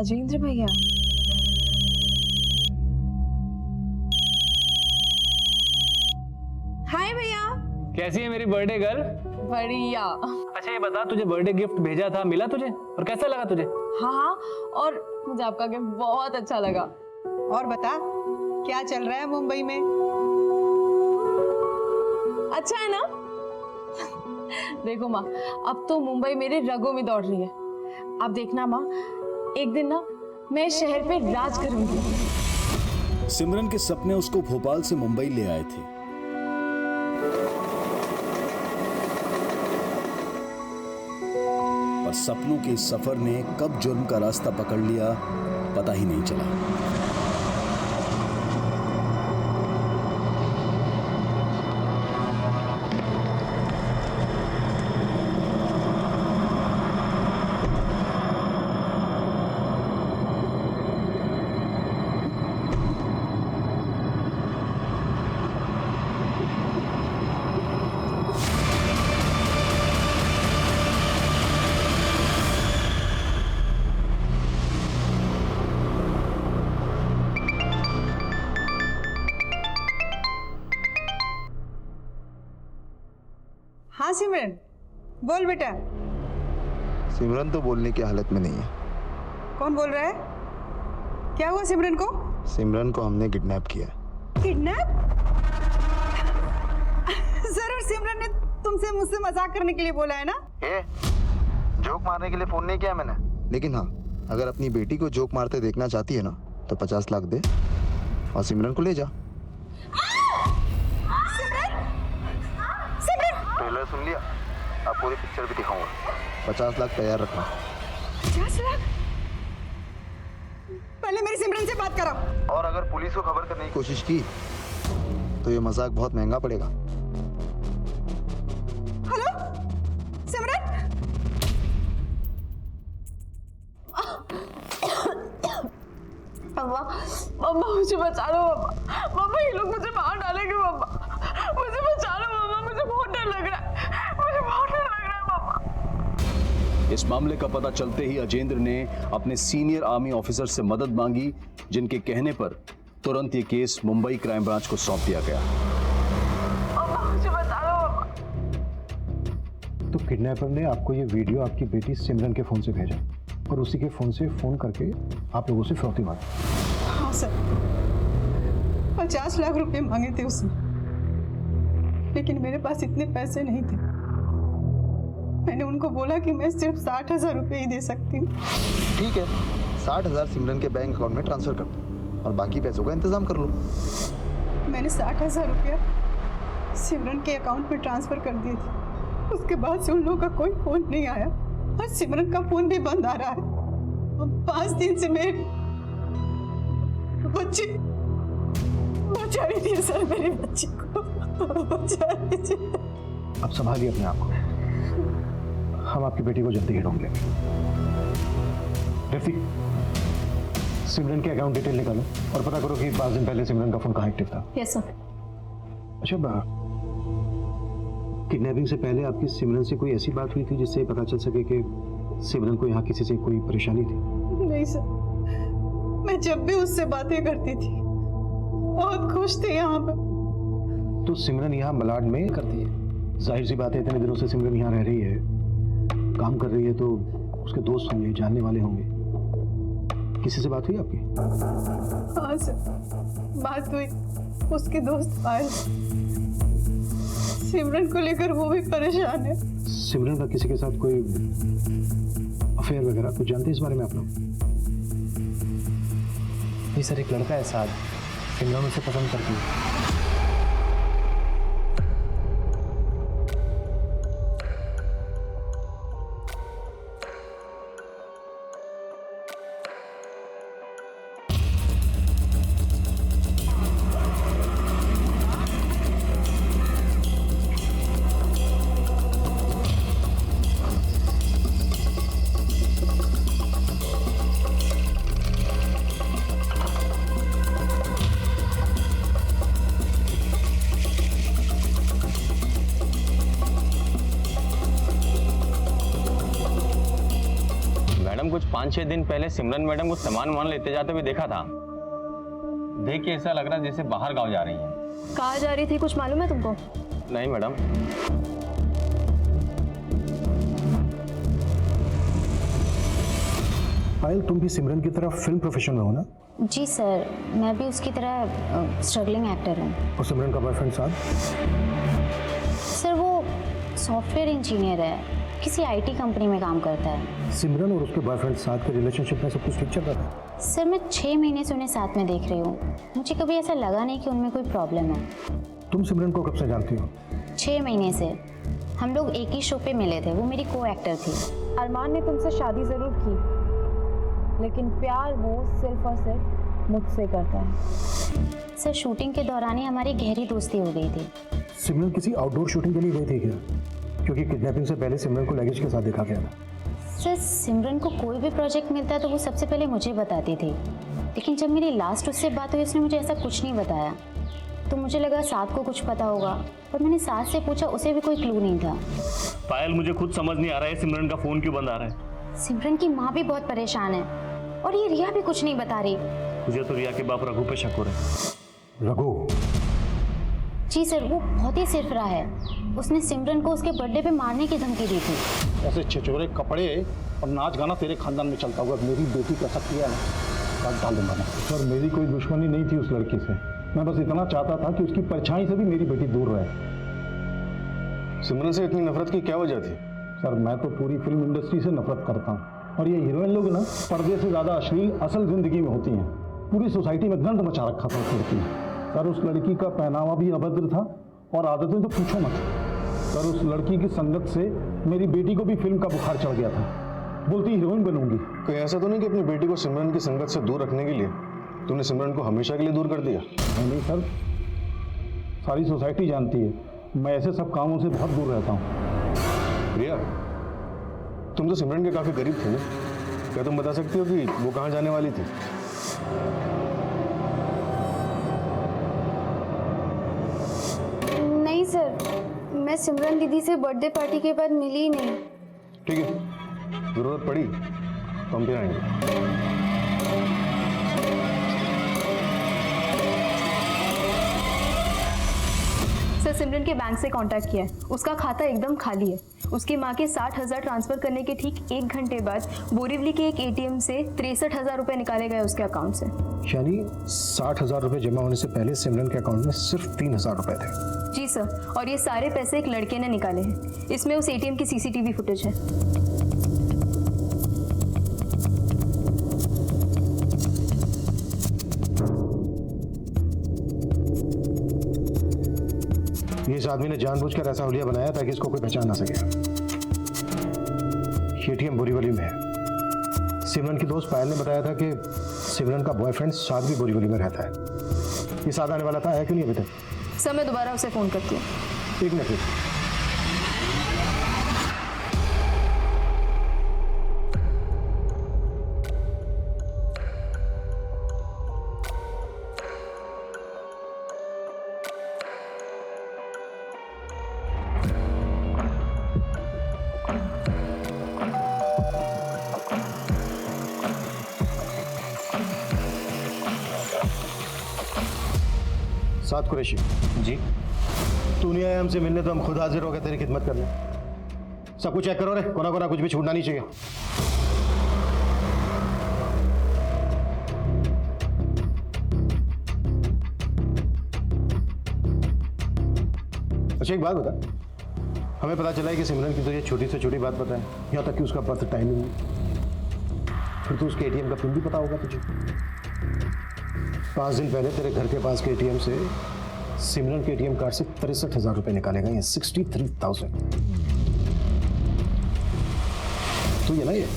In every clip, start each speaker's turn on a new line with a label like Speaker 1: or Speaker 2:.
Speaker 1: राजेंद्र भैया। हाय भैया।
Speaker 2: कैसी है मेरी बर्थडे गर्ल?
Speaker 1: बढ़िया।
Speaker 2: अच्छा ये बता, तुझे बर्थडे गिफ्ट भेजा था, मिला तुझे और कैसा लगा तुझे?
Speaker 1: हाँ, और मुझे आपका गिफ्ट बहुत अच्छा लगा।
Speaker 3: और बता, क्या चल रहा है मुंबई में?
Speaker 1: अच्छा है ना? देखो माँ, अब तो मुंबई मेरे रगों में दौड़ रही है। आप देखना माँ, एक दिन ना मैं शहर पे राज करूंगी।
Speaker 4: सिमरन के सपने उसको भोपाल से मुंबई ले आए थे। पर सपनों के सफर ने कब जुर्म का रास्ता पकड़ लिया, पता ही नहीं चला।
Speaker 3: हाँ सिमरन, बोल बेटा।
Speaker 5: सिमरन तो बोलने की हालत में नहीं है।
Speaker 3: कौन बोल रहा है? क्या हुआ सिमरन को?
Speaker 5: सिमरन को हमने किडनैप किया है।
Speaker 3: किडनैप? जरूर सिमरन ने तुमसे मुझसे मजाक करने के लिए बोला है ना?
Speaker 5: जोक मारने के लिए फोन नहीं किया मैंने। लेकिन हाँ, अगर अपनी बेटी को जोक मारते देखना चाहती है ना, तो 50 लाख दे और सिमरन को ले जा। ट्रेलर सुन लिया? अब पूरी पिक्चर भी दिखाऊंगा। 50 लाख तैयार रखना।
Speaker 3: 50 लाख? पहले मेरी सिमरन से बात करो।
Speaker 5: और अगर पुलिस को खबर करने की कोशिश की तो ये मजाक बहुत महंगा पड़ेगा।
Speaker 3: हेलो सिमरन?
Speaker 1: मम्मा, मम्मा मुझे बचा लो मम्मा। मम्मा ये लोग मुझे मार डालेंगे मम्मा। मुझे बचा लो मम्मा, मुझे बहुत डर लग रहा है। मुझे बहुत डर लग रहा है मम्मा।
Speaker 4: इस मामले का पता चलते ही अजेंद्र ने अपने सीनियर आर्मी ऑफिसर से मदद मांगी, जिनके कहने पर तुरंत ये केस मुंबई क्राइम ब्रांच को सौंप दिया गया।
Speaker 1: मम्मा मुझे बचा लो मम्मा।
Speaker 6: तो किडनैपर ने आपको ये वीडियो आपकी बेटी सिमरन के फोन से भेजा और उसी के फोन से फोन करके आप लोगों से फिरौती मांगी।
Speaker 3: हाँ सर, 50 लाख रुपए मांगे थे उसने, लेकिन मेरे पास इतने पैसे नहीं थे। मैंने उनको बोला कि मैं सिर्फ 60,000 रुपए ही दे सकती हूँ।
Speaker 5: ठीक है, 60,000 सिमरन के बैंक अकाउंट में ट्रांसफर कर दो और बाकी पैसों का इंतजाम कर लो।
Speaker 3: मैंने 60,000 रुपया सिमरन के अकाउंट में ट्रांसफर कर दिए थे। उसके बाद से उन लोगों का कोई फोन नहीं आया और सिमरन का फोन भी बंद आ रहा है। 5 दिन से मेरे बच्ची बचा रही थी सर, मेरी बच्ची को बचा रही थी।
Speaker 6: अब संभालिए अपने आप को, हम आपकी बेटी को जल्दी ही ढूंढ लेंगे। रफीक, सिमरन के अकाउंट डिटेल निकालो और पता करो कि 5 दिन पहले सिमरन का फोन कहाँ एक्टिव था।
Speaker 1: Yes sir.
Speaker 6: अच्छा, किडनैपिंग से पहले आपकी सिमरन से कोई ऐसी बात हुई थी जिससे पता चल सके कि सिमरन को यहाँ किसी से कोई परेशानी थी?
Speaker 3: नहीं सर, मैं जब भी उससे बातें करती थी बहुत खुश थी यहाँ पर।
Speaker 6: तो सिमरन यहाँ मलाड में करती है, जाहिर सी बात है, इतने दिनों से सिमरन यहाँ रह रही है, काम कर रही है, तो उसके दोस्त होंगे, जानने वाले होंगे। किसी से बात हुई आपकी?
Speaker 3: हाँ सर, बात हुई। उसके दोस्त आए, सिमरन को लेकर वो भी परेशान है।
Speaker 6: सिमरन का किसी के साथ कोई अफेयर वगैरह कुछ जानते हैं इस बारे में आप लोग?
Speaker 7: जी सर, एक लड़का है साथ, सिमरन उसे पसंद करती है।
Speaker 8: कुछ 5-6 दिन पहले सिमरन मैडम को सामान लेते जाते हुए देखा था। देख के ऐसा लग रहा है जैसे बाहर गांव जा रही हैं।
Speaker 1: कहाँ जा रही थी, कुछ मालूम है तुमको?
Speaker 8: नहीं मैडम।
Speaker 6: पायल, तुम भी सिमरन की तरह फिल्म प्रोफेशन में हो ना?
Speaker 9: जी सर, मैं भी उसकी तरह स्ट्रगलिंग एक्टर हूँ।
Speaker 6: और सिमरन का बॉयफ्रेंड साथ?
Speaker 9: सर वो सॉफ्टवेयर इंजीनियर है, किसी आईटी कंपनी में काम करता है।
Speaker 6: सिमरन और उसके बॉयफ्रेंड साथ के रिलेशनशिप में सब कुछ ठीक चल रहा था?
Speaker 9: सर मैं 6 महीने से उन्हें साथ में देख रही हूँ, मुझे कभी ऐसा लगा नहीं कि उनमें कोई प्रॉब्लम है।
Speaker 6: तुम सिमरन को कब से जानती हो?
Speaker 9: 6 महीने से। हम लोग एक ही शो पे मिले थे, वो मेरी को एक्टर थी।
Speaker 1: अरमान ने तुमसे शादी जरूर की, लेकिन प्यार वो सिर्फ और सिर्फ मुझसे करता है।
Speaker 9: सर शूटिंग के दौरान ही हमारी गहरी दोस्ती हो गई थी।
Speaker 6: सिमरन किसी आउटडोर शूटिंग के लिए गई थी क्या? क्योंकि किडनैपिंग से पहले सिमरन को लगेज के साथ देखा गया था।
Speaker 9: सर सिमरन को कोई भी प्रोजेक्ट मिलता तो वो सबसे पहले मुझे बताती थी, लेकिन जब मेरी लास्ट उससे बात हुई उसने मुझे ऐसा कुछ नहीं बताया। तो मुझे लगा साथ को कुछ पता होगा, पर मैंने साथ से पूछा, उसे भी कोई क्लू नहीं था।
Speaker 2: पायल, मुझे खुद समझ नहीं आ रहा है सिमरन का फोन क्यों बंद आ रहा है।
Speaker 9: सिमरन की माँ भी बहुत परेशान है और ये रिया भी कुछ नहीं बता रही।
Speaker 2: मुझे तो रिया के बाप रघु पे शक हो रहा है।
Speaker 6: रघु?
Speaker 9: जी सर, वो बहुत ही सिरफिरा है। उसने सिमरन को उसके बर्थडे पे मारने की धमकी दी थी।
Speaker 6: ऐसे छिछोरे कपड़े और नाच गाना तेरे खानदान में चलता होगा, मेरी बेटी का सब किया ना काट डाल दूंगा मैं। सर मेरी कोई दुश्मनी नहीं थी उस लड़की से, मैं बस इतना चाहता था कि उसकी परछाई से भी मेरी बेटी दूर रहे।
Speaker 10: सिमरन से इतनी नफरत की क्या वजह थी?
Speaker 6: सर मैं तो पूरी फिल्म इंडस्ट्री से नफरत करता हूँ, और ये हीरोइन लोग ना पर्दे से ज़्यादा अश्लील असल जिंदगी में होती हैं। पूरी सोसाइटी में गंद मचा रखा था उस लड़की ने। सर उस लड़की का पहनावा भी अभद्र था और आदतें तो पूछो मत। सर उस लड़की की संगत से मेरी बेटी को भी फिल्म का बुखार चढ़ गया था, बोलती हीरोइन बनूंगी।
Speaker 10: कहीं ऐसा तो नहीं कि अपनी बेटी को सिमरन की संगत से दूर रखने के लिए तूने सिमरन को हमेशा के लिए दूर कर दिया?
Speaker 6: नहीं सर, सारी सोसाइटी जानती है मैं ऐसे सब कामों से बहुत दूर रहता हूँ।
Speaker 10: रिया, तुम तो सिमरन के काफी करीब थे ना, क्या तुम बता सकती हो कि वो कहाँ जाने वाली थी?
Speaker 1: नहीं सर, मैं सिमरन दीदी से बर्थडे पार्टी के बाद मिली ही नहीं।
Speaker 10: ठीक है, जरूरत पड़ी तो हम फिर आएंगे।
Speaker 1: सर सिमरन के बैंक से कांटेक्ट किया है, उसका खाता एकदम खाली है। उसकी माँ के 60,000 ट्रांसफर करने के ठीक 1 घंटे बाद बोरीवली के एक एटीएम से 63,000 रुपए निकाले गए उसके अकाउंट से।
Speaker 6: यानी 60,000 रुपए जमा होने से पहले सिमरन के अकाउंट में सिर्फ 3,000 रुपए थे।
Speaker 1: जी सर, और ये सारे पैसे एक लड़के ने निकाले हैं। इसमें उस एटीएम की सीसीटीवी फुटेज है।
Speaker 6: इस आदमी ने जानबूझकर ऐसा हुलिया बनाया ताकि इसको कोई पहचान ना सके। एटीएम बोरीवली में है। सिमरन की दोस्त पायल ने बताया था कि सिमरन का बॉयफ्रेंड साद भी बोरीवली में रहता है। ये साद आने वाला था, है कि नहीं अभी तक?
Speaker 1: सर मैं दोबारा उसे फोन करती हूँ।
Speaker 6: एक मिनट। साद कुरैशी
Speaker 2: जी।
Speaker 6: तू नहीं आया हमसे मिलने तो हम खुद हाजिर हो गए तेरी खिदमत करने। सब कुछ चेक करो रे, कोना कोना कुछ भी छूटना नहीं चाहिए। अच्छा एक बात बता, हमें पता चला है कि सिमरन की तो ये छोटी से छोटी बात पता है, यहाँ तक कि उसका बर्थ टाइमिंग, फिर तो उसके एटीएम का पिन भी पता होगा तुझे। 5 दिन पहले तेरे घर के पास के एटीएम से सिमरन के एटीएम कार्ड से 63,000 रुपए निकाले गए हैं। 63,000। तो ये ना ये?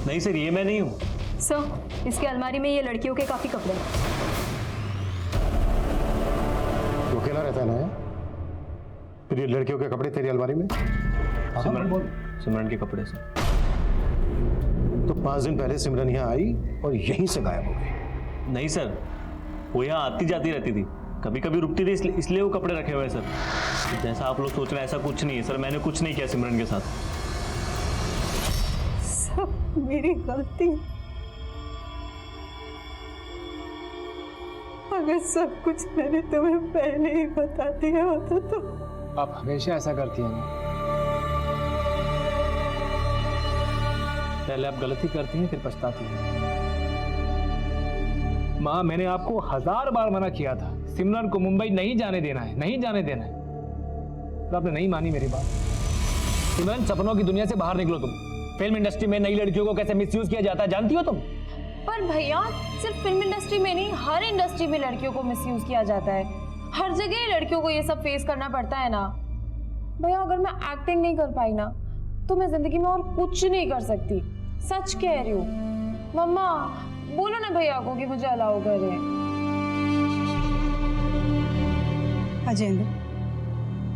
Speaker 2: नहीं सर, ये मैं नहीं हूँ।
Speaker 1: सर इसके अलमारी में ये लड़कियों के काफी कपड़े हैं।
Speaker 6: वो अकेला रहता है ना? फिर ये लड़कियों के कपड़े तेरी अलमारी में?
Speaker 2: सिमरन के कपड़े से।
Speaker 6: तो 5 दिन पहले सिमरन यहाँ आई और यहीं से गायब हो गई।
Speaker 2: नहीं सर, वो यहाँ आती जाती रहती थी, कभी कभी रुकती थी, इसलिए वो कपड़े रखे हुए हैं सर। जैसा आप लोग सोच रहे हैं ऐसा कुछ नहीं है सर, मैंने कुछ नहीं किया सिमरन के साथ।
Speaker 3: मेरी गलती। अगर सब कुछ मैंने तुम्हें पहले ही बता दिया होता तो।
Speaker 7: आप हमेशा ऐसा करती हैं ना। पहले आप गलती करती हैं फिर पछताती हैं। माँ, मैंने आपको 1000 बार मना किया था सिमरन को मुंबई नहीं जाने देना है, नहीं जाने देना है, तो आपने नहीं मानी मेरी बात। सिमरन, सपनों की दुनिया से बाहर निकलो तुम। फिल्म इंडस्ट्री में नई लड़कियों को कैसे मिसयूज किया जाता है जानती हो तुम?
Speaker 1: पर भैया, सिर्फ फिल्म इंडस्ट्री में नहीं, हर इंडस्ट्री में लड़कियों को मिसयूज किया जाता है। हर जगह लड़कियों को ये सब फेस करना पड़ता है ना भैया। अगर मैं एक्टिंग नहीं कर पाई ना तो मैं जिंदगी में और कुछ नहीं कर सकती। सच कह रही हूँ। मम्मा, बोलो ना भैया को कि मुझे अलाउ करे।
Speaker 3: अजेंद्र,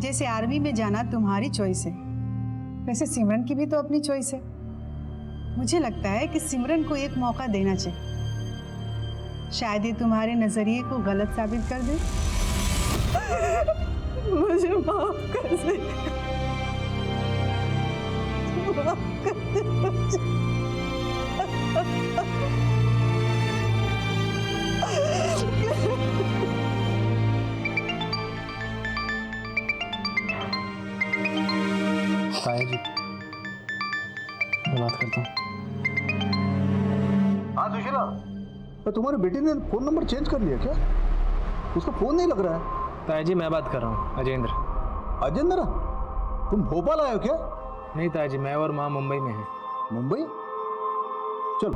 Speaker 3: जैसे आर्मी में जाना तुम्हारी चॉइस है, वैसे सिमरन की भी तो अपनी चॉइस है। मुझे लगता है कि सिमरन को एक मौका देना चाहिए। शायद ये तुम्हारे नजरिए को गलत साबित कर दे। मुझे माफ कर दे। माफ कर दे मुझे।
Speaker 7: ताया जी, मैं बात करता हूँ।
Speaker 4: हाँ सुशीला, तुम्हारे बेटे ने फोन नंबर चेंज कर लिया क्या? उसका फोन नहीं लग रहा है।
Speaker 7: ताया जी, मैं बात कर रहा हूँ अजेंद्र।
Speaker 4: अजेंद्र, तुम भोपाल आए हो क्या?
Speaker 7: नहीं ताया जी, मैं और माँ मुंबई में हैं।
Speaker 4: मुंबई? चलो।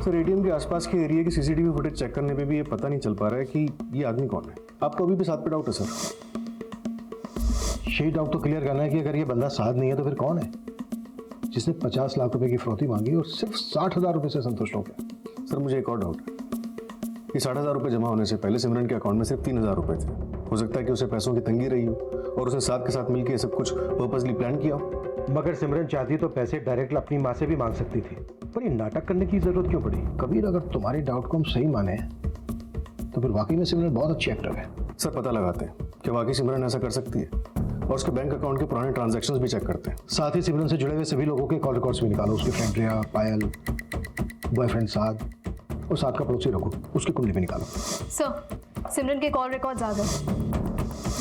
Speaker 10: सर, एटीएम के आसपास के एरिया की सीसीटीवी फुटेज चेक करने पे भी ये पता नहीं चल पा रहा है कि ये आदमी कौन है। आपको अभी भी साथ पे डाउट है सर?
Speaker 6: यही डाउट तो क्लियर करना है कि अगर ये बंदा साध नहीं है तो फिर कौन है जिसने 50 लाख रुपए की फिरौती मांगी और सिर्फ 60,000 रुपए से संतुष्ट हो गया?
Speaker 10: सर, मुझे एक और डाउट है। ये 60,000 रुपए जमा होने से पहले सिमरन के अकाउंट में सिर्फ 3,000 रुपए थे। हो सकता है कि उसे पैसों की तंगी रही हो और उसने साथ के साथ मिलकर सब कुछ पर्पसली प्लान किया हो।
Speaker 6: मगर सिमरन चाहती तो पैसे डायरेक्ट अपनी माँ से भी मांग सकती थी, पर ये नाटक करने की जरूरत क्यों पड़ी? कबीर, अगर तुम्हारे डाउट को हम सही माने तो फिर वाकई में सिमरन बहुत अच्छी एक्टर है।
Speaker 10: सर, पता लगाते हैं कि वाकई सिमरन ऐसा कर सकती है और उसके बैंक अकाउंट के पुराने ट्रांजैक्शंस भी चेक करते हैं।
Speaker 6: साथ ही सिमरन से जुड़े हुए सभी लोगों के कॉल रिकॉर्ड्स भी निकालो। उसकी फ्रेंड रिया, पायल, बॉयफ्रेंड साद और साथ का पड़ोसी रघु, उसकी कुंडली भी निकालो।
Speaker 11: सर, सिमरन के कॉल रिकॉर्ड्स आ गए।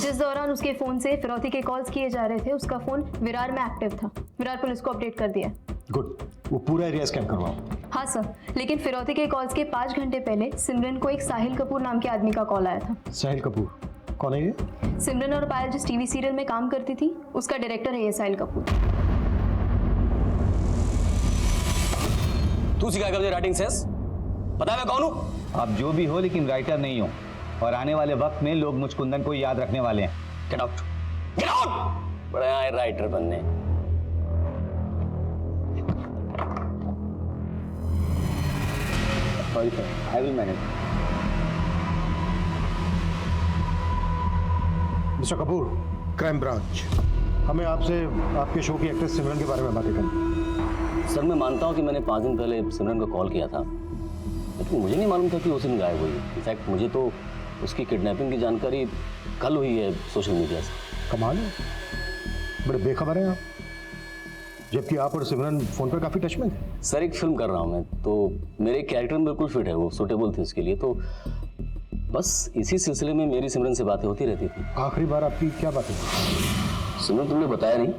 Speaker 11: जिस दौरान उसके फ़ोन से फिरौती के कॉल्स किए जा रहे थे, उसका फ़ोन विरार में एक्टिव था। विरार पुलिस को अपडेट कर दिया।
Speaker 6: गुड, वो पूरा एरिया स्कैन करवाओ।
Speaker 11: हाँ सर, लेकिन फिरौती के कॉल्स के 5 घंटे पहले सिमरन को एक साहिल कपूर नाम के आदमी का कॉल आया था।
Speaker 6: साहिल कपूर कौन है ये?
Speaker 11: सिमरन और पायल जिस टीवी सीरियल में काम करती थी, उसका डायरेक्टर है ये साहिल कपूर।
Speaker 8: तू सिखा कर राइटिंग सेंस? पता है मैं कौन हूँ?
Speaker 12: आप जो भी हो, लेकिन राइटर नहीं हो, और आने वाले वक्त में लोग मुझ कुंदन को याद रखने वाले हैं।
Speaker 8: Get out, get out. बड़े आए राइटर बनने।
Speaker 12: Sorry sir, I will manage.
Speaker 6: Mister Kapoor, crime branch, हमें आपसे आपके शो की एक्ट्रेस सिमरन के बारे में बातें करनी।
Speaker 2: सर, मैं मानता हूँ कि मैंने 5 दिन पहले सिमरन को कॉल किया था, लेकिन मुझे नहीं मालूम था कि उस दिन गायब हुई। इनफैक्ट मुझे तो उसकी किडनैपिंग की जानकारी कल हुई है सोशल मीडिया से।
Speaker 6: कमाल है, बड़े बेखबर हैं आप, जबकि आप और सिमरन फोन पर काफी टच में थे।
Speaker 2: सर, एक फिल्म कर रहा हूँ मैं, तो मेरे कैरेक्टर में बिल्कुल फिट है, वो सूटेबल थी उसके लिए। तो बस इसी सिलसिले में मेरी सिमरन से बातें होती रहती थी।
Speaker 6: आखिरी बार आपकी क्या बातें थी?
Speaker 2: सिमरन, तुमने बताया नहीं,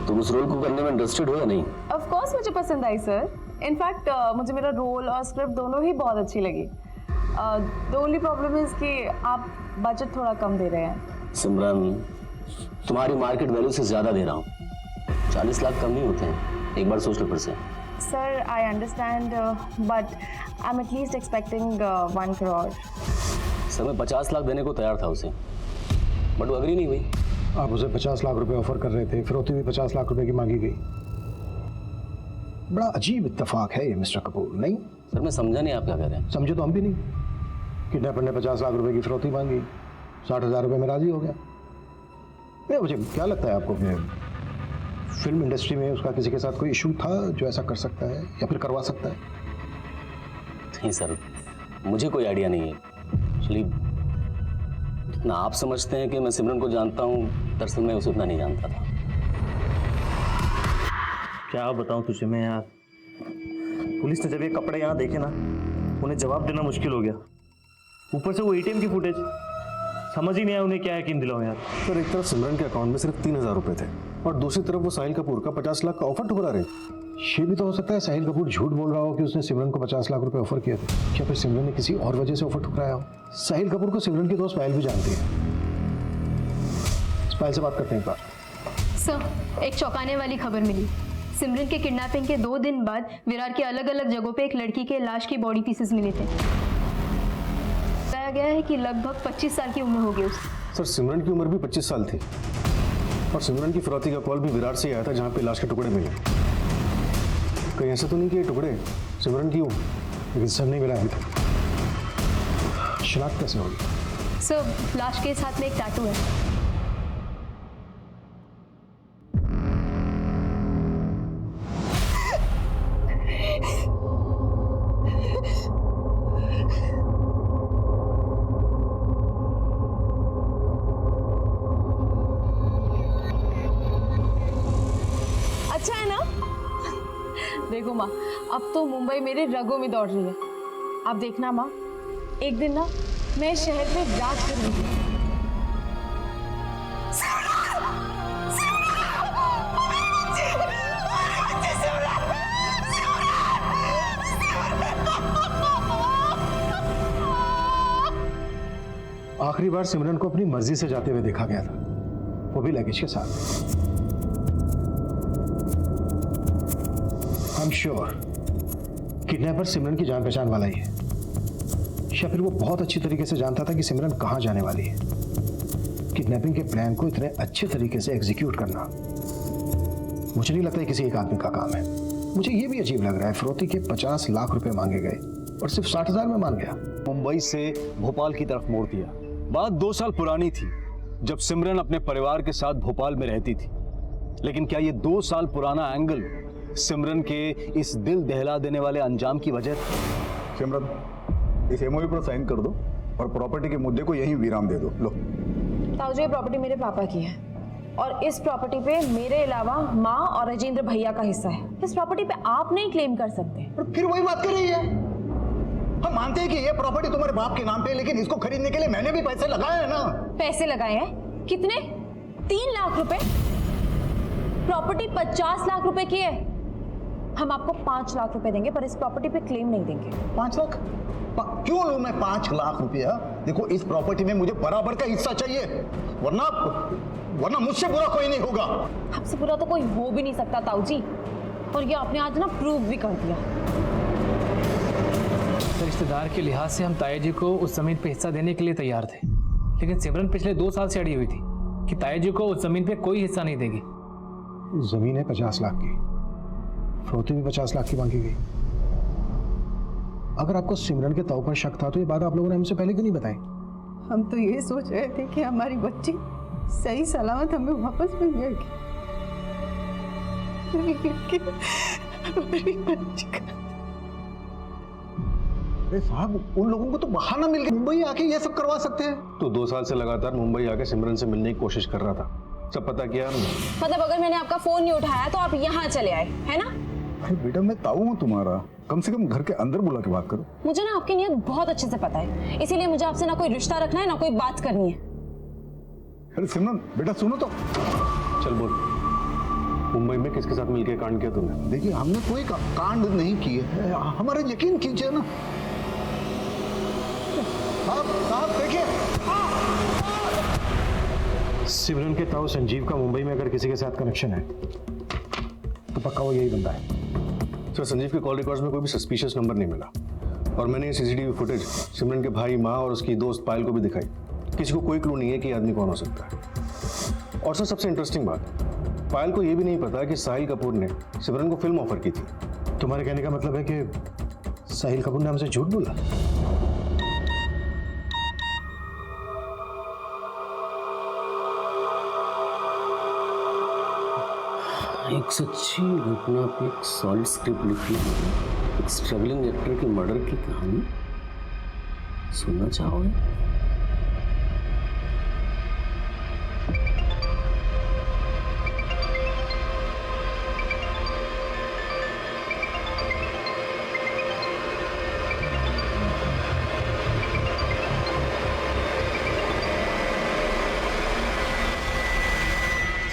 Speaker 2: तुम उस रोल को करने में इंटरेस्टेड हो या नहीं?
Speaker 1: ऑफ कोर्स मुझे पसंद आई सर। इनफैक्ट मुझे मेरा रोल और स्क्रिप्ट दोनों ही बहुत अच्छी लगी। द ओनली प्रॉब्लम इज कि आप बजट थोड़ा कम दे रहे हैं।
Speaker 2: सिमरन, तुम्हारी मार्केट वैल्यू से ज्यादा दे रहा हूँ। 40 लाख कम नहीं होते हैं, एक बार सोच लो फिर से।
Speaker 1: Sir, I understand, but I am at least expecting 1 crore.
Speaker 2: Sir, मैं 50 लाख देने को तैयार था उसे, बट वो अग्री नहीं हुई।
Speaker 6: आप उसे 50 लाख रुपए ऑफर कर रहे थे, फिरौती भी 50 लाख रुपए की मांगी गई। बड़ा अजीब इत्तेफाक है ये मिस्टर कपूर, नहीं?
Speaker 2: सर, मैं समझा नहीं आप क्या कह रहे हैं।
Speaker 6: समझे तो हम भी नहीं। किडनैपर ने 50 लाख रुपए की फिरौती मांगी, 60,000 रुपए में राजी हो गया। नहीं, मुझे क्या लगता है आपको कि फिल्म इंडस्ट्री में उसका किसी के साथ कोई इशू था जो ऐसा कर सकता है या फिर करवा सकता है?
Speaker 2: नहीं सर, मुझे कोई आइडिया नहीं है। एक्चुअली जितना आप समझते हैं कि मैं सिमरन को जानता हूँ, दरअसल मैं उसे उतना नहीं जानता था।
Speaker 13: क्या बताऊं तुझे मैं यार, पुलिस ने जब ये कपड़े यहाँ देखे ना, उन्हें जवाब देना मुश्किल हो गया। ऊपर से वो एटीएम की फुटेज, समझ ही नहीं आया उन्हें क्या यकीन दिलाऊं यार।
Speaker 10: सर एक तरफ सिमरन के अकाउंट में सिर्फ 3,000 रुपए थे और दूसरी तरफ वो साहिल कपूर का 50 लाख का ऑफर ठुकरा रही।
Speaker 6: ये भी तो हो सकता है साहिल कपूर झूठ बोल रहा हो कि उसने सिमरन को 50 लाख रुपए ऑफर किए थे। क्या फिर सिमरन ने किसी और वजह से ऑफर ठुकराया हो? साहिल कपूर को सिमरन की दोस्त पायल भी जानती है। पायल से बात करते हैं एक बार।
Speaker 11: सर, एक चौंकाने वाली खबर मिली। सिमरन के किडनैपिंग के 2 दिन बाद विरार के अलग अलग जगहों पे एक लड़की के लाश की बॉडी पीसेस मिले थे। बताया गया है कि लगभग 25 साल की उम्र होगी उसकी।
Speaker 10: सर सिमरन की उम्र भी 25 साल थी और सिमरन की फिरौती का कॉल भी विरार से ही आया था जहाँ पे लाश के टुकड़े मिले। कहीं ऐसा तो नहीं कि ये टुकड़े सिमरन की हो, लेकिन सर नहीं मिला अभी तक। शनाख्त कैसे होगी?
Speaker 11: सर, लाश के साथ में एक टैटू है।
Speaker 1: अच्छा है ना? देखो माँ, अब तो मुंबई मेरे रगों में दौड़ रही है। आप देखना माँ, एक दिन ना मैं इस शहर पे राज करूंगी।
Speaker 6: आखिरी बार सिमरन को अपनी मर्जी से जाते हुए देखा गया था, वो भी लगेज के साथ। आई एम श्योर किडनैपर सिमरन की जान पहचान वाला ही है, या फिर वो बहुत अच्छी तरीके से जानता था कि सिमरन कहां जाने वाली है। किडनैपिंग के प्लान को इतने अच्छे तरीके से एग्जीक्यूट करना मुझे नहीं लगता है किसी एक आदमी का काम है। मुझे ये भी अजीब लग रहा है, फिरौती के 50 लाख रुपए मांगे गए और सिर्फ 60,000 में मान गया।
Speaker 4: मुंबई से भोपाल की तरफ मोड़ दिया। बात 2 साल पुरानी थी जब सिमरन अपने परिवार के साथ भोपाल में रहती थी, लेकिन क्या ये 2 साल पुराना एंगल सिमरन के इस दिल दहला देने वाले अंजाम की वजह थी?
Speaker 14: सिमरन, इस एमओयू पर साइन कर दो और प्रॉपर्टी के मुद्दे को यहीं विराम दे दो। लो
Speaker 1: ताऊ जी, ये प्रॉपर्टी मेरे पापा की है और इस प्रॉपर्टी पे मेरे अलावा माँ और राजेंद्र भैया का हिस्सा है। इस प्रॉपर्टी पे आप नहीं क्लेम कर सकते।
Speaker 14: फिर वही बात कर रही है। हम मानते हैं कि ये प्रॉपर्टी तुम्हारे बाप के नाम पे है, लेकिन इसको खरीदने के लिए मैंने भी पैसे लगाए हैं ना।
Speaker 1: पैसे लगाए हैं? कितने? 3 लाख रुपए? प्रॉपर्टी 50 लाख रुपए की है। हम आपको 5 लाख रुपए देंगे, पर इस प्रॉपर्टी पे क्लेम नहीं देंगे।
Speaker 14: 5 लाख? क्यों लूं मैं 5 लाख रुपया? देखो, इस प्रॉपर्टी में मुझे बराबर का हिस्सा चाहिए, वरना मुझसे बुरा कोई नहीं होगा।
Speaker 1: आपसे बुरा तो कोई हो भी नहीं सकता ताऊ जी, और ये आपने आज ना प्रूव भी कर दिया।
Speaker 7: रिश्तेदार के लिहाज से हम ताया जी को उस जमीन पे हिस्सा देने के लिए तैयार थे, लेकिन सिमरन पिछले 2 साल से अड़ी हुई थी कि ताया जी को उस जमीन पे कोई हिस्सा नहीं देगी।
Speaker 6: जमीन है 50 लाख की, फिरौती भी 50 लाख की मांगी गई। अगर आपको सिमरन के ताऊ पर शक था तो ये बात आप लोगों ने हमसे पहले क्यों नहीं बताई?
Speaker 3: हम तो ये सोच रहे थे कि हमारी बच्ची सही सलामत हमें वापस मिल जाएगी।
Speaker 14: अरे साहब, उन लोगों को तो बहाना मिल गया, मुंबई आके ये सब करवा सकते हैं।
Speaker 10: तो 2 साल से लगातार मुंबई आके सिमरन से मिलने की कोशिश कर रहा था, सब पता किया हमने।
Speaker 1: मतलब अगर मैंने आपका फोन नहीं उठाया तो आप यहाँ चले आए, है ना?
Speaker 14: अरे बेटा, मैं ताऊ हूँ तुम्हारा, कम से कम घर के अंदर बुला के बात करो।
Speaker 1: मुझे ना आपकी नीयत बहुत अच्छे से पता है, इसीलिए मुझे आपसे ना कोई रिश्ता रखना है ना कोई बात करनी है।
Speaker 14: अरे सिमरन बेटा, सुनो तो।
Speaker 10: चल बोल, मुंबई में किसके साथ मिलकर कांड किया तुमने?
Speaker 14: देखिए, हमने कोई कांड नहीं किया है, हमारा यकीन कीजिए ना। साहब देखिए,
Speaker 6: सिमरन के ताऊ संजीव का मुंबई में अगर किसी के साथ कनेक्शन है तो पक्का वो यही बंदा है।
Speaker 10: सर, संजीव के कॉल रिकॉर्ड्स में कोई भी सस्पिशियस नंबर नहीं मिला और मैंने ये सीसीटीवी फुटेज सिमरन के भाई, माँ और उसकी दोस्त पायल को भी दिखाई। किसी को कोई क्लू नहीं है कि ये आदमी कौन हो सकता है। और सर, सबसे इंटरेस्टिंग बात, पायल को ये भी नहीं पता कि साहिल कपूर ने सिमरन को फिल्म ऑफर की थी।
Speaker 6: तुम्हारे कहने का मतलब है कि साहिल कपूर ने हमसे झूठ बोला?
Speaker 2: एक सच्ची घटना पे एक सॉलिड स्क्रिप्ट लिखी है, एक स्ट्रगलिंग एक्टर के मर्डर की कहानी। सुनना चाहोगे?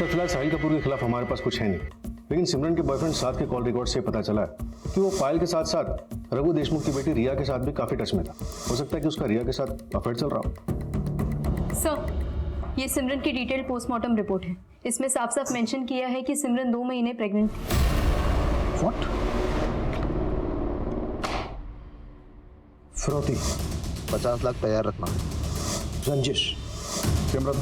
Speaker 10: सर फिलहाल साहिल कपूर के खिलाफ हमारे पास कुछ है नहीं, लेकिन सिमरन के बॉयफ्रेंड साथ के कॉल रिकॉर्ड से पता चला है कि वो पायल के साथ साथ रघु देशमुख की बेटी रिया के साथ भी काफी टच में था। हो सकता है कि उसका रिया के साथ अफेयर चल रहा हो।
Speaker 11: सर, ये सिमरन की डिटेल पोस्टमार्टम रिपोर्ट है। इसमें साफ साफ मेंशन किया है कि सिमरन 2 महीने प्रेग्नेंट थी।
Speaker 6: व्हाट? फिरौती
Speaker 5: 50 लाख तैयार रखना।
Speaker 6: रंजिश,
Speaker 14: सिमरन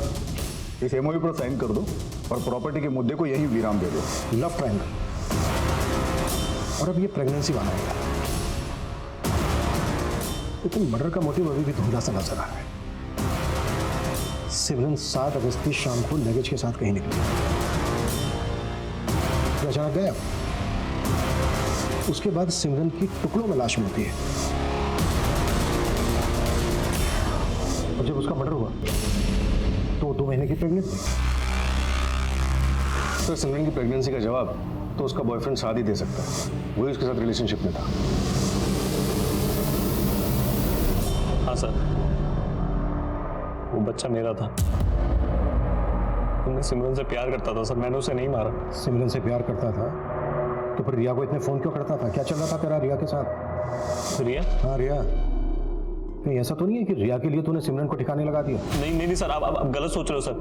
Speaker 14: इस एमओयू पर साइन कर दो और प्रॉपर्टी के मुद्दे को यही विराम दे दो।
Speaker 6: Love triangle. और अब ये प्रेगनेंसी वाला है, लेकिन मर्डर का मोटिव अभी भी धुंधला सा नजर आ रहा है। सिमरन 7 अगस्त की शाम को लगेज के साथ कहीं निकली, फिर अचानक गया। उसके बाद सिमरन की टुकड़ों में लाश मिलती है, और जब उसका मर्डर हुआ तो 2 महीने की प्रेग्नेंट थी।
Speaker 10: सर सिमरन की प्रेगनेंसी का जवाब तो उसका बॉयफ्रेंड साथ ही दे सकता है, वही उसके साथ रिलेशनशिप में था।
Speaker 7: हाँ सर, वो बच्चा मेरा था। मैं सिमरन से प्यार करता था सर, मैंने उसे नहीं मारा।
Speaker 6: सिमरन से प्यार करता था तो फिर रिया को इतने फोन क्यों करता था? क्या चल रहा था तेरा रिया के साथ?
Speaker 7: रिया?
Speaker 6: हाँ रिया। कहीं ऐसा तो नहीं है कि रिया के लिए तूने सिमरन को ठिकाने लगा दिया?
Speaker 7: नहीं सर, आप गलत सोच रहे हो सर।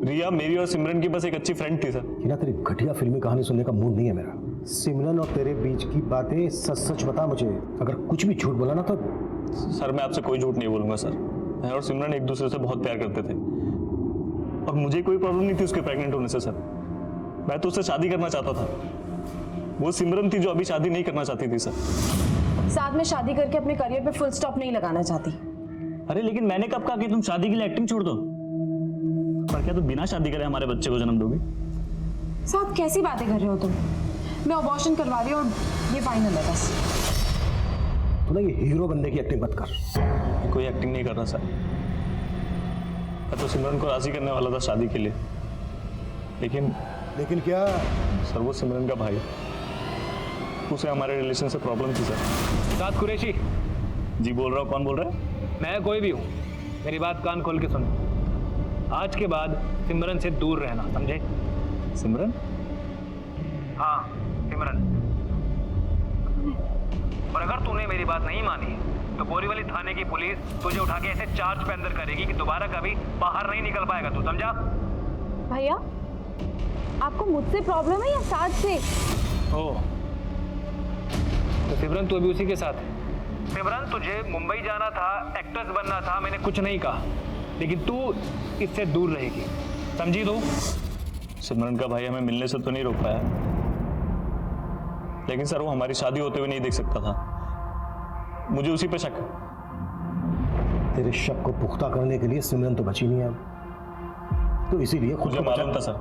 Speaker 7: रिया मेरी और सिमरन की बस एक अच्छी फ्रेंड थी सर।
Speaker 6: ना तेरी घटिया फिल्मी कहानी सुनने का मूड नहीं है मेरा। सिमरन और तेरे बीच की बातें सच सच बता मुझे। अगर कुछ भी झूठ बोला ना तो
Speaker 7: सर मैं आपसे कोई झूठ नहीं बोलूंगा सर। मैं और सिमरन एक दूसरे से बहुत प्यार करते थे और मुझे कोई प्रॉब्लम नहीं थी उसके प्रेग्नेंट होने से सर। मैं तो उससे शादी करना चाहता था। वो सिमरन थी जो अभी शादी नहीं करना चाहती थी सर।
Speaker 1: साथ में शादी करके अपने करियर पे फुल स्टॉप नहीं लगाना चाहती।
Speaker 13: अरे लेकिन मैंने कब कहा कि तुम शादी के लिए एक्टिंग छोड़ दो? पर क्या तुम बिना शादी करे हमारे बच्चे को जन्म दोगे?
Speaker 1: साथ कैसी बातें कर रहे हो तुम? मैं अबॉर्शन करवा रही हूँ और ये फाइनल है बस।
Speaker 6: तू ना ये हीरो बनने की एक्टिंग मत कर।
Speaker 7: कोई एक्टिंग नहीं कर रहा सर। मैं तो सिमरन को राजी करने वाला था शादी के लिए,
Speaker 6: लेकिन क्या?
Speaker 7: सर वो सिमरन का भाई, उसे हमारे रिलेशन से प्रॉब्लम थी सर।
Speaker 15: साथ कुरैशी
Speaker 7: जी बोल रहा हूँ। कौन बोल रहा है?
Speaker 15: मैं कोई भी हूँ, मेरी बात कान खोल के सुनो। आज के बाद सिमरन से दूर रहना, समझे?
Speaker 7: सिमरन?
Speaker 15: हाँ सिमरन। और अगर तूने मेरी बात नहीं मानी तो बोरीवली थाने की पुलिस तुझे उठा के ऐसे चार्ज पे अंदर करेगी कि दोबारा कभी बाहर नहीं निकल पाएगा तू, समझा?
Speaker 1: भैया आपको मुझसे प्रॉब्लम है या साथ से?
Speaker 15: ओह तो सिमरन तू अभी उसी के साथ है। सिमरन तुझे मुंबई जाना था, एक्ट्रेस बनना था, मैंने कुछ नहीं कहा, लेकिन तू इससे दूर रहेगी, समझी तू?
Speaker 7: सिमरन का भाई हमें मिलने से तो नहीं रोक पाया, लेकिन सर वो हमारी शादी होते हुए नहीं देख सकता था। मुझे उसी पे शक है।
Speaker 6: तेरे शक को पुख्ता करने के लिए सिमरन तो बची नहीं है, तो इसीलिए खुद
Speaker 7: मुझे
Speaker 6: को
Speaker 7: मालूम था सर।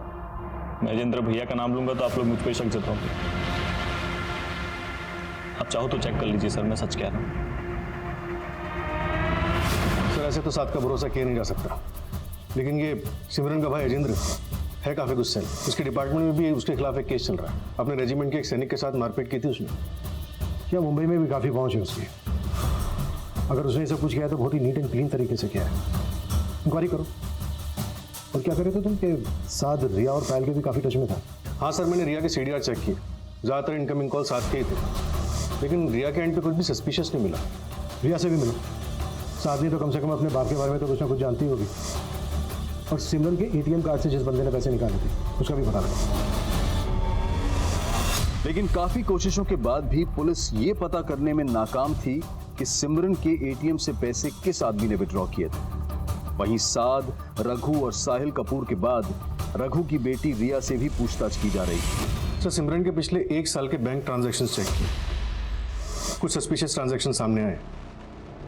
Speaker 7: मैं अजेंद्र भैया का नाम लूंगा तो आप लोग मुझ पे शक जताओगे। आप चाहो तो चेक कर लीजिए सर, मैं सच कह रहा हूँ।
Speaker 10: सर ऐसे तो साथ का भरोसा किया नहीं जा सकता, लेकिन ये सिमरन का भाई अजेंद्र है काफी गुस्से में। उसके डिपार्टमेंट में भी उसके खिलाफ एक केस चल रहा है। अपने रेजिमेंट के एक सैनिक के साथ मारपीट की थी उसने।
Speaker 6: क्या मुंबई में भी काफी पहुंच है उसकी? अगर उसने सब कुछ किया तो बहुत ही नीट एंड क्लीन तरीके से किया है। इंक्वायरी करो। और क्या करे थे तुम के साथ रिया और पायल के भी काफी टच में था?
Speaker 10: हाँ सर, मैंने रिया के सीडीआर चेक किए, ज्यादातर इनकमिंग कॉल साथ के ही थे, लेकिन रिया के एंड पे कुछ भी सस्पिशियस नहीं मिला।
Speaker 6: रिया से भी मिलो, साथ में तो कम से कम अपने बाप के बारे में तो कुछ ना कुछ जानती होगी। और सिमरन के एटीएम कार्ड से जिस बंदे ने पैसे निकाले थे उसका भी पता लगा।
Speaker 4: लेकिन काफी कोशिशों के बाद भी पुलिस ये पता करने में नाकाम थी कि सिमरन के एटीएम से पैसे किस आदमी ने विड्रॉ किए थे। वहीं साद, रघु और साहिल कपूर के बाद रघु की बेटी रिया से भी पूछताछ की जा रही थी।
Speaker 10: सर सिमरन के पिछले 1 साल के बैंक ट्रांजैक्शन चेक किए, कुछ सस्पिशियस ट्रांजैक्शन सामने आए।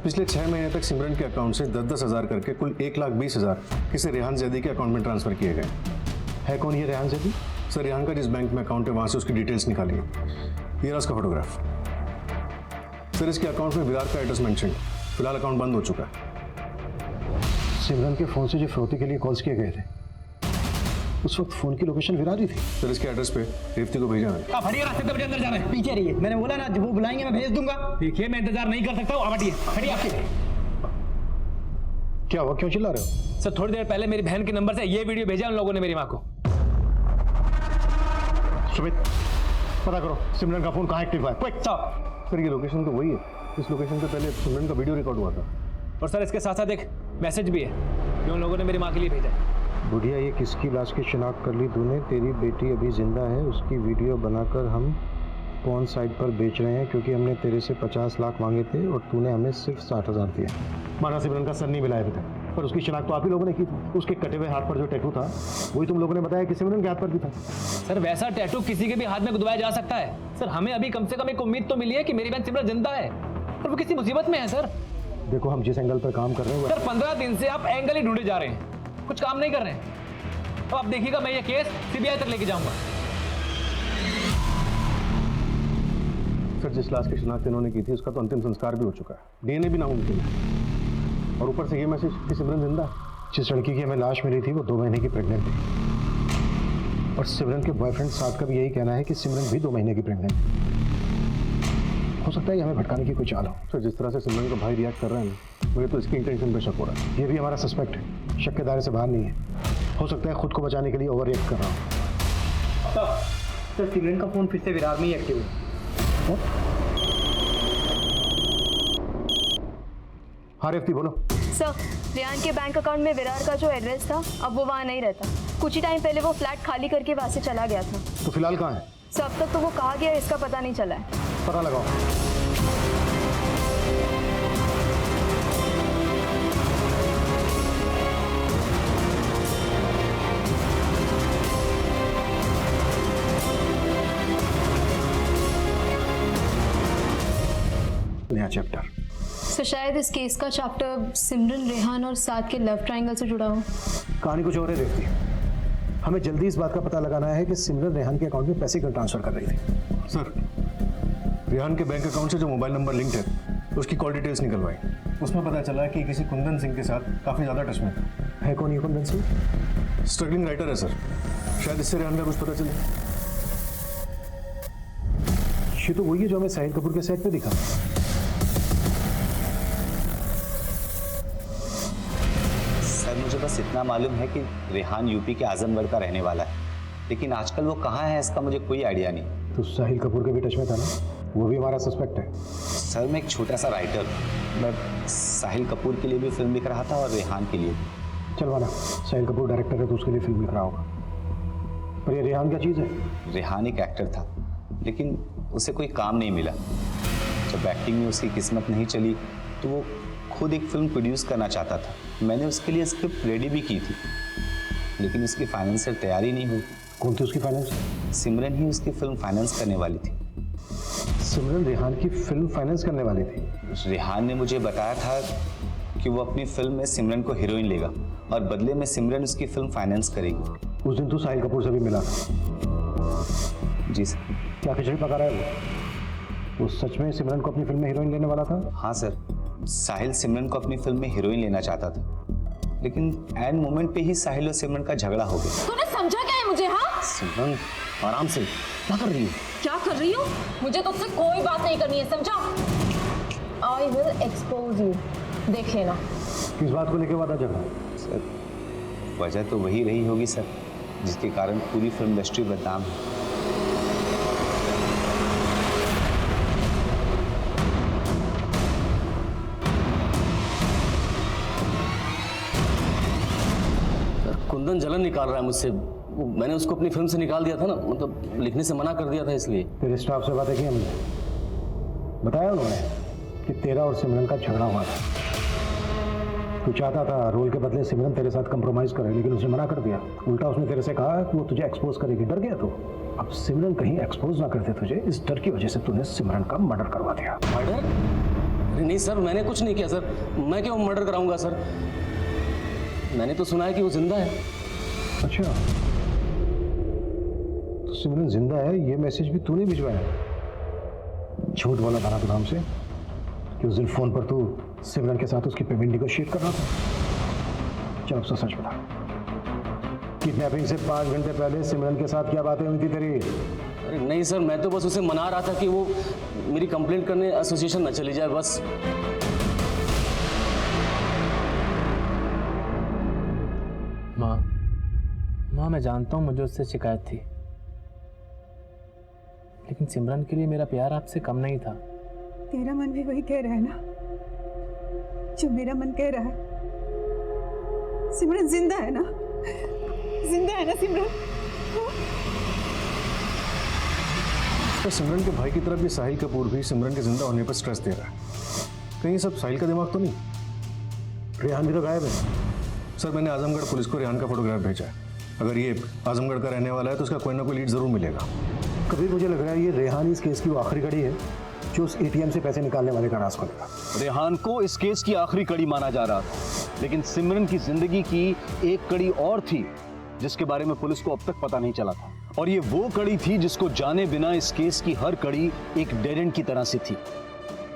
Speaker 10: पिछले 6 महीने तक सिमरन के अकाउंट से 10-10 हज़ार करके कुल 1,20,000 किसी रेहान जैदी के अकाउंट में ट्रांसफर किए गए।
Speaker 6: है कौन ये रेहान जैदी?
Speaker 10: सर रेहान का जिस बैंक में अकाउंट है वहां से उसकी डिटेल्स निकाली है। ये रहा उसका फोटोग्राफ। सर इसके अकाउंट में विरार का एड्रेस मेंशन, फिलहाल अकाउंट बंद हो चुका है।
Speaker 6: सिमरन के फोन से जो फिरौती के लिए कॉल्स किए गए थे उस वक्त फोन की लोकेशन विरार ही थी।
Speaker 10: सर इसके एड्रेस पे रेवती को भेजा है।
Speaker 15: आप हटिए, रास्ते पे अंदर जाना है। पीछे रहिए, मैंने बोला ना वो बुलाएंगे मैं भेज दूंगा। देखिए मैं इंतजार नहीं कर सकता हूँ, आप हटिए, हटिए आपके।
Speaker 6: क्या हुआ, क्यों चिल्ला रहे हो?
Speaker 7: सर थोड़ी देर पहले मेरी बहन के नंबर से ये वीडियो भेजा उन लोगों ने मेरी माँ को।
Speaker 6: सुमित, पता करो सिमरन का फोन कहाँ एक्टिव हुआ है, क्विक।
Speaker 10: सर ये लोकेशन तो वही है, इस लोकेशन से पहले सिमरन का वीडियो रिकॉर्ड हुआ था।
Speaker 7: और सर इसके साथ साथ एक मैसेज भी है जो उन लोगों ने मेरी माँ के लिए भेजा है।
Speaker 6: बुढ़िया, ये किसकी लाश की शिनाख्त कर ली तूने? तेरी बेटी अभी जिंदा है, उसकी वीडियो बनाकर हम पॉर्न साइट पर बेच रहे हैं क्योंकि हमने तेरे से 50 लाख मांगे थे और तूने हमें सिर्फ 60,000 दिए। माना सिमरन का सर नहीं मिला है अभी तक, पर उसकी शिनाख्त तो आप ही लोगों ने की थी। उसके कटे हुए हाथ पर जो टैटू था वही तुम लोगों ने बताया कि सिमरन के हाथ पर भी था।
Speaker 7: सर वैसा टैटू किसी के भी हाथ में गुदवाया जा सकता है। सर हमें अभी कम से कम एक उम्मीद तो मिली है कि मेरी बहन सिमरन जिंदा है और वो किसी मुसीबत में है। सर
Speaker 6: देखो, हम जिस एंगल पर काम कर रहे हैं
Speaker 7: सर 15 दिन से आप एंगल ही ढूंढे जा रहे हैं, कुछ काम नहीं कर रहे हैं। अब आप देखिएगा मैं ये केस सीबीआई तक लेके जाऊंगा।
Speaker 10: सर जिस लाश की शिनाख्त इन्होंने की थी उसका तो अंतिम संस्कार भी हो चुका है, डीएनए भी नामुमकिन है, और ऊपर से ये मैसेज कि सिमरन जिंदा है।
Speaker 6: जिस लड़की की हमें लाश मिली थी वो 2 महीने की प्रेग्नेंट थी और सिमरन के बॉयफ्रेंड साथ का भी यही कहना है कि सिमरन भी 2 महीने की प्रेग्नेंट थी। हो सकता है हमें भटकाने की कोई चाल हो।
Speaker 10: सर जिस तरह से सिमरन का भाई रिएक्ट कर रहा है ना, मुझे तो इसकी इंटेंशन पे शक हो रहा है।
Speaker 6: ये भी हमारा सस्पेक्ट है, शक के दायरे से बाहर नहीं है। हो सकता है खुद को बचाने के लिए ओवर रिएक्ट कर रहा हूँ।
Speaker 15: सर सिमरन का फोन फिर से विरार में ही एक्टिव है।
Speaker 6: हाँ रेवती बोलो।
Speaker 11: सर रेहान के बैंक अकाउंट में विरार का जो एड्रेस था अब वो वहाँ नहीं रहता। कुछ ही टाइम पहले वो फ्लैट खाली करके वहाँ से चला गया था।
Speaker 6: तो फिलहाल कहाँ है?
Speaker 11: सर अब तक तो वो कहाँ गया इसका पता नहीं चला है।
Speaker 6: पता लगाओ। नया चैप्टर।
Speaker 11: सर शायद इस केस का चैप्टर सिमरन, रेहान और साद के लव ट्रायंगल से जुड़ा हो।
Speaker 6: कहानी कुछ और है रेवती। हमें जल्दी इस बात का पता लगाना है कि सिमरन रेहान के अकाउंट में पैसे क्यों ट्रांसफर कर रही थी।
Speaker 10: सर रेहान के बैंक अकाउंट से जो मोबाइल नंबर लिंक्ड है उसकी कॉल डिटेल्स निकलवाई, उसमें पता चला कि किसी कुंदन सिंह के साथ काफ़ी ज़्यादा टच में था।
Speaker 6: है कौन ये कुंदन सिंह?
Speaker 10: स्ट्रगलिंग राइटर है सर, शायद इससे रेहान का कुछ पता चले।
Speaker 6: ये तो वही है जो हमें साहिल कपूर के सेट पे दिखा।
Speaker 12: सर मुझे बस इतना मालूम है कि रेहान यूपी के आजमगढ़ का रहने वाला है, लेकिन आजकल वो कहाँ है इसका मुझे कोई आइडिया नहीं।
Speaker 6: तो साहिल कपूर के भी टच में था ना, वो भी हमारा सस्पेक्ट है।
Speaker 12: सर मैं एक छोटा सा राइटर, मैं साहिल कपूर के लिए भी फिल्म लिख रहा था और रेहान के लिए भी।
Speaker 6: चलवाना, साहिल कपूर डायरेक्टर है तो उसके लिए फिल्म लिख रहा होगा, पर ये रेहान क्या चीज़ है?
Speaker 12: रेहान एक एक्टर था लेकिन उसे कोई काम नहीं मिला। जब एक्टिंग में उसकी किस्मत नहीं चली तो वो खुद एक फिल्म प्रोड्यूस करना चाहता था। मैंने उसके लिए स्क्रिप्ट रेडी भी की थी लेकिन उसकी फाइनेंशियल तैयारी नहीं हुई।
Speaker 6: कौन थी उसकी फाइनेंस?
Speaker 12: सिमरन ही उसकी फिल्म फाइनेंस करने वाली थी।
Speaker 6: सिमरन रेहान की फिल्म फाइनेंस करने वाली थी?
Speaker 12: रेहान ने मुझे बताया था कि वो अपनी फिल्म में सिमरन को हीरोइन लेगा और बदले में सिमरन उसकी फिल्म फाइनेंस करेगी।
Speaker 6: उस दिन तो साहिल कपूर से भी मिला।
Speaker 12: जी सर।
Speaker 6: क्या खिचड़ी पका रहा है वो सच में सिमरन को अपनी फिल्म में हीरोइन लेने वाला था?
Speaker 12: हाँ सर, साहिल सिमरन को अपनी फिल्म में हीरोइन लेना चाहता था लेकिन एंड मोमेंट पे ही साहिल और सिमरन का झगड़ा हो गया।
Speaker 1: तूने समझा क्या है मुझे? हाँ
Speaker 12: सिमरन आराम से, क्या कर रही है?
Speaker 1: क्या कर रही हूँ? मुझे तुझसे कोई बात नहीं करनी है, समझा? I will expose you. देख लेना।
Speaker 6: किस बात को लेके वादा झगड़ा?
Speaker 12: सर वजह तो वही रही होगी सर जिसके कारण पूरी फिल्म इंडस्ट्री बदनाम है।
Speaker 2: कुंदन जलन निकाल रहा है मुझसे। मैंने उसको अपनी फिल्म से निकाल दिया था ना, मतलब लिखने से मना कर दिया था इसलिए।
Speaker 6: तेरे स्टाफ से बातें की हमने, बताया उन्होंने कि तेरा और सिमरन का झगड़ा हुआ था। तू चाहता था रोल के बदले सिमरन तेरे साथ कंप्रोमाइज करे लेकिन उसने मना कर दिया। उल्टा उसने तेरे से कहा कि वो तुझे एक्सपोज करेगी। डर गया तू। अब सिमरन कहीं एक्सपोज ना करते तुझे, इस डर की वजह से तूने सिमरन का मर्डर करवा दिया।
Speaker 2: मर्डर? नहीं सर, मैंने कुछ नहीं किया सर। मैं क्यों मर्डर कराऊंगा सर? मैंने तो सुना है कि वो जिंदा है।
Speaker 6: अच्छा, तो सिमरन जिंदा है ये मैसेज भी तूने भिजवाया? झूठ बोला था ना तू नाम से कि उस दिन फोन पर तू सिमरन के साथ उसकी पेमेंट नेगोशिएट कर रहा था। चल अब सच बता, किडनैपिंग से 5 घंटे पहले सिमरन के साथ क्या बातें हुई थी तेरी?
Speaker 2: अरे नहीं सर, मैं तो बस उसे मना रहा था कि वो मेरी कंप्लेंट करने एसोसिएशन न चली जाए बस।
Speaker 7: मैं जानता हूँ मुझे उससे शिकायत थी, लेकिन सिमरन के लिए मेरा प्यार आपसे कम नहीं था।
Speaker 3: तेरा मन भी वही कह रहा है ना जो मेरा मन कह रहा है। सिमरन जिंदा है ना? जिंदा है ना सिमरन?
Speaker 10: तो सिमरन के भाई की तरफ ये साहिल कपूर भी सिमरन के जिंदा होने पर स्ट्रेस दे रहा है। कहीं ये सब साहिल का दिमाग तो नहीं?
Speaker 6: रेहान भी तो गायब है।
Speaker 10: सर मैंने आजमगढ़ पुलिस को रेहान का फोटोग्राफ भेजा है। अगर ये आजमगढ़ का रहने वाला है तो उसका कोई ना कोई लीड जरूर मिलेगा।
Speaker 6: कभी मुझे लग रहा है ये रेहान इस केस की वो आखिरी कड़ी है जो उस एटीएम से पैसे निकालने वाले का राज खोलेगा।
Speaker 4: रेहान को इस केस की आखिरी कड़ी माना जा रहा था, लेकिन सिमरन की जिंदगी की एक कड़ी और थी जिसके बारे में पुलिस को अब तक पता नहीं चला था, और ये वो कड़ी थी जिसको जाने बिना इस केस की हर कड़ी एक डेड एंड की तरह से थी।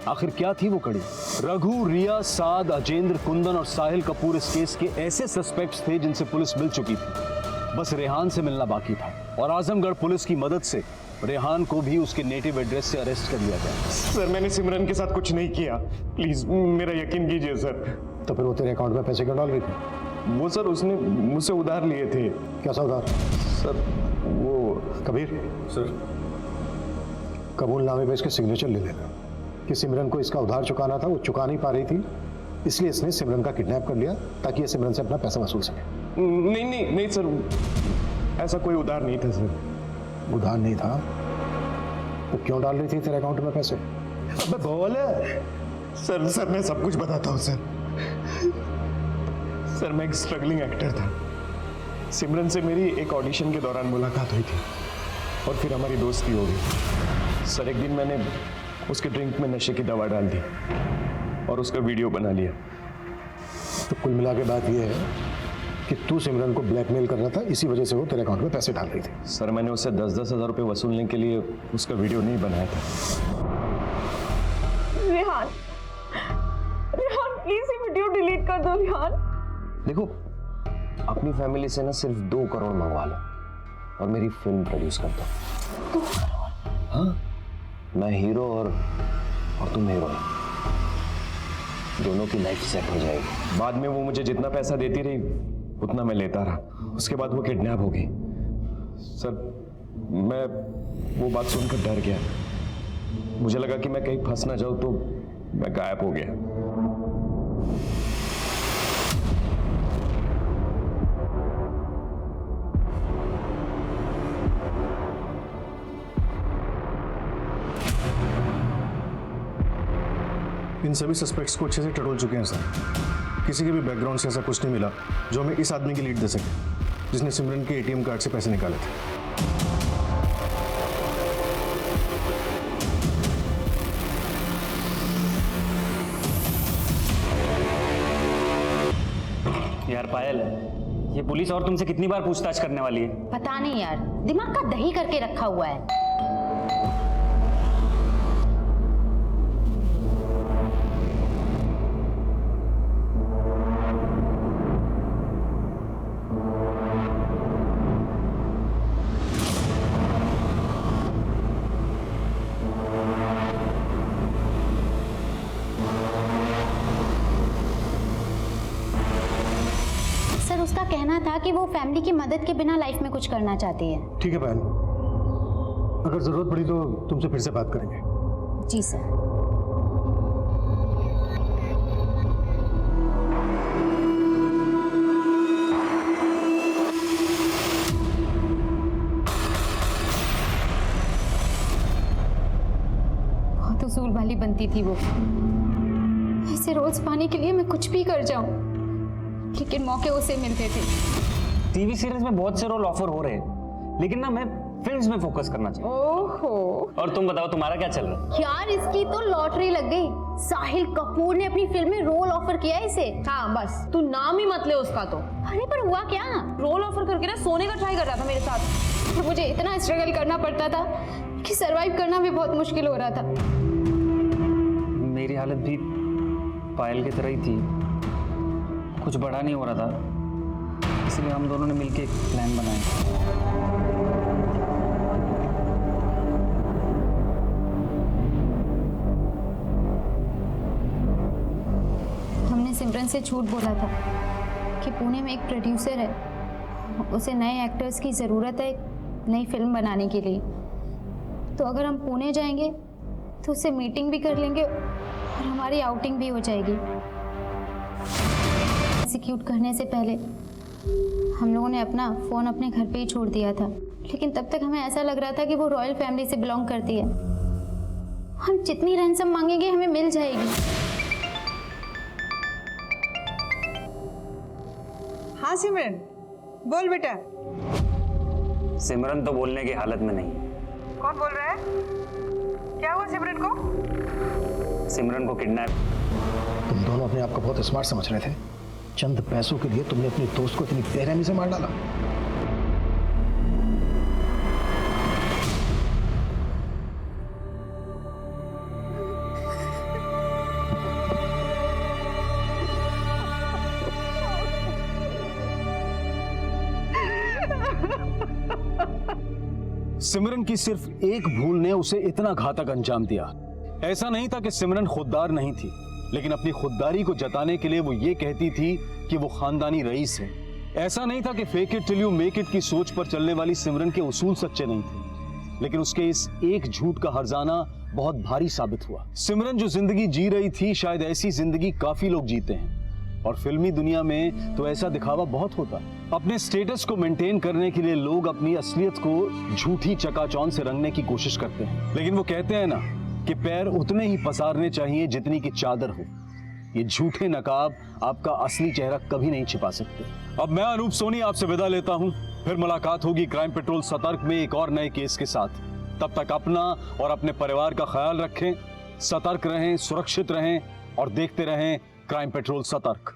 Speaker 4: आखिर क्या थी वो कड़ी? रघु, रिया, साद, अजेंद्र, कुंदन और साहिल कपूर इस केस के ऐसे सस्पेक्ट्स थे जिनसे पुलिस मिल चुकी थी, बस रेहान से मिलना बाकी था। और आजमगढ़ पुलिस की मदद से रेहान को भी उसके नेटिव एड्रेस से अरेस्ट कर लिया गया।
Speaker 15: सर मैंने सिमरन के साथ कुछ नहीं किया, प्लीज मेरा यकीन कीजिए सर।
Speaker 6: तो फिर वो तेरे अकाउंट में पैसे क्यों डाल रही थी?
Speaker 15: वो सर उसने मुझसे उधार लिए थे।
Speaker 6: कैसा उधार?
Speaker 15: सर वो
Speaker 6: कबीर
Speaker 10: सर
Speaker 6: कबूलनामे पे इसके सिग्नेचर ले लेना कि सिमरन को इसका उधार चुकाना था, वो चुका नहीं पा रही थी, इसलिए इसने सिमरन का किडनैप कर लिया ताकि ये सिमरन से अपना पैसा वसूल सके।
Speaker 15: नहीं सर, ऐसा कोई उधार नहीं था सर।
Speaker 6: उधार नहीं था तो क्यों डाल रही थी तेरे अकाउंट में पैसे?
Speaker 15: अबे बोल। सर मैं सब कुछ बताता हूँ सर मैं एक स्ट्रगलिंग एक्टर था। सिमरन से मेरी एक ऑडिशन के दौरान मुलाकात हुई थी और फिर हमारी दोस्ती हो गई। सर एक दिन मैंने उसके ड्रिंक में नशे की दवा डाल दी और उसका वीडियो बना लिया।
Speaker 6: तो कुल मिला के बात यह है कि तू सिमरन को ब्लैकमेल कर रहा था, इसी वजह से वो तेरे अकाउंट में पैसे डाल रही थी।
Speaker 15: सर मैंने उससे 10-10 हज़ार रुपये वसूलने के लिए उसका वीडियो नहीं बनाया था।
Speaker 1: रेहान, रेहान प्लीज ये वीडियो डिलीट कर दो रेहान।
Speaker 2: देखो अपनी फैमिली से ना सिर्फ 2 करोड़ मंगवा लो और मेरी फिल्म प्रोड्यूस कर दो।
Speaker 1: 2 करोड़?
Speaker 2: हाँ, मैं हीरो और तुम हीरोइन, दोनों की लाइफ सेट हो जाएगी।
Speaker 15: बाद में वो मुझे जितना पैसा देती रही उतना मैं लेता रहा। उसके बाद वो किडनैप हो गई। सर मैं वो बात सुनकर डर गया। मुझे लगा कि मैं कहीं फंस ना जाऊं, तो मैं गायब हो गया।
Speaker 10: इन सभी सस्पेक्ट्स को अच्छे से टटोल चुके हैं सर। किसी के भी बैकग्राउंड से ऐसा कुछ नहीं मिला जो हमें इस आदमी की लीड दे सके जिसने सिमरन के एटीएम कार्ड से पैसे निकाले थे।
Speaker 13: यार पायल, ये पुलिस और तुमसे कितनी बार पूछताछ करने वाली है?
Speaker 9: पता नहीं यार, दिमाग का दही करके रखा हुआ है। उसका कहना था कि वो फैमिली की मदद के बिना लाइफ में कुछ करना चाहती है।
Speaker 6: ठीक है पायल, अगर जरूरत पड़ी तो तुमसे फिर से बात करेंगे।
Speaker 9: जी सर।
Speaker 11: बहुत उसूल वाली बनती थी वो। ऐसे रोज पाने के लिए मैं कुछ भी कर जाऊं, लेकिन मौके उसे मिलते थे।
Speaker 13: टीवी सीरीज में बहुत से रोल ऑफर हो रहे हैं, लेकिन ना मैं फिल्म्स में फोकस करना चाहिए।
Speaker 11: ओहो।
Speaker 13: और तुम बताओ तुम्हारा क्या चल रहा है?
Speaker 9: यार इसकी तो लॉटरी लग गई। साहिल कपूर ने अपनी फिल्म में रोल ऑफर किया है इसे।
Speaker 1: हाँ बस तू नाम ही मत ले उसका। तो
Speaker 9: अरे पर हुआ क्या?
Speaker 1: रोल ऑफर करके ना सोने का ट्राई कर रहा था मेरे साथ।
Speaker 11: और मुझे इतना स्ट्रगल करना पड़ता था कि सरवाइव करना भी बहुत मुश्किल हो रहा था।
Speaker 13: मेरी हालत भी पायल की तरह ही थी, कुछ बड़ा नहीं हो रहा था, इसलिए हम दोनों ने मिलकर एक प्लान बनाया।
Speaker 11: हमने सिमरन से झूठ बोला था कि पुणे में एक प्रोड्यूसर है
Speaker 9: उसे नए एक्टर्स की ज़रूरत है नई फिल्म बनाने के लिए। तो अगर हम पुणे जाएंगे तो उससे मीटिंग भी कर लेंगे और हमारी आउटिंग भी हो जाएगी। एग्जीक्यूट करने से पहले हम लोगों ने अपना फ़ोन अपने घर पे ही छोड़ दिया था, लेकिन तब तक हमें ऐसा लग रहा था कि वो रॉयल फैमिली से बिलोंग करती है। हम जितनी रैंसम मांगेंगे हमें मिल जाएगी।
Speaker 3: हाँ सिमरन, बोल बेटा।
Speaker 12: सिमरन तो बोलने की हालत में नहीं।
Speaker 3: कौन बोल रहा है? क्या हुआ सिमरन को?
Speaker 12: सिमरन को किडनैप।
Speaker 6: तुम दोनों अपने आप को बहुत स्मार्ट समझ रहे थे। चंद पैसों के लिए तुमने अपने दोस्त को इतनी बेरहमी से मार डाला।
Speaker 4: सिमरन की सिर्फ एक भूल ने उसे इतना घातक अंजाम दिया। ऐसा नहीं था कि सिमरन खुददार नहीं थी, लेकिन अपनी खुददारी को जताने के लिए वो ये कहती थी कि वो खानदानी रईस है। ऐसा नहीं था कि fake it till you make it की सोच पर चलने वाली सिमरन के उसूल सच्चे नहीं थे, लेकिन उसके इस एक झूठ का हर्जाना बहुत भारी साबित हुआ। सिमरन जो जिंदगी जी रही थी, शायद ऐसी जिंदगी काफी लोग जीते हैं, और फिल्मी दुनिया में तो ऐसा दिखावा बहुत होता। अपने स्टेटस को मेंटेन करने के लिए लोग अपनी असलियत को झूठी चकाचौंध से रंगने की कोशिश करते हैं, लेकिन वो कहते हैं ना कि पैर उतने ही पसारने चाहिए जितनी की चादर हो। ये झूठे नकाब आपका असली चेहरा कभी नहीं छिपा सकते। अब मैं अनूप सोनी आपसे विदा लेता हूं, फिर मुलाकात होगी क्राइम पेट्रोल सतर्क में एक और नए केस के साथ। तब तक अपना और अपने परिवार का ख्याल रखें, सतर्क रहें, सुरक्षित रहें और देखते रहें क्राइम पेट्रोल सतर्क।